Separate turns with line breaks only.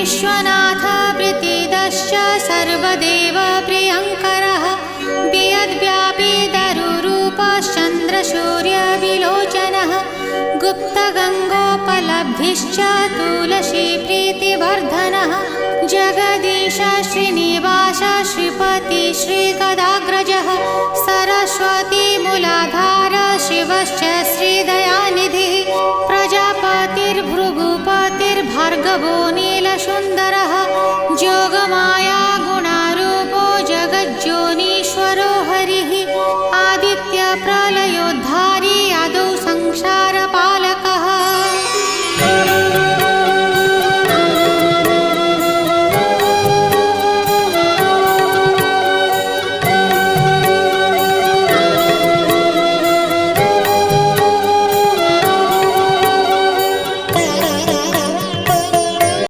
विश्वनाथ वृत्तिदश्च सर्वदेव प्रियङ्करः वियद्व्यापी दरुरूपश्चन्द्रसूर्यविलोचनः गुप्तगङ्गोपलब्धिश्च तुलसी प्रीतिवर्धनः जगदीश श्रीनिवास श्रीपति श्रीगदाग्रजः सरस्वती मूलाधार शिवश्च श्रीदयानिधिः प्रजापतिर्भृगुपतिर्भार्गवो नीलसुन्दरः जोगमा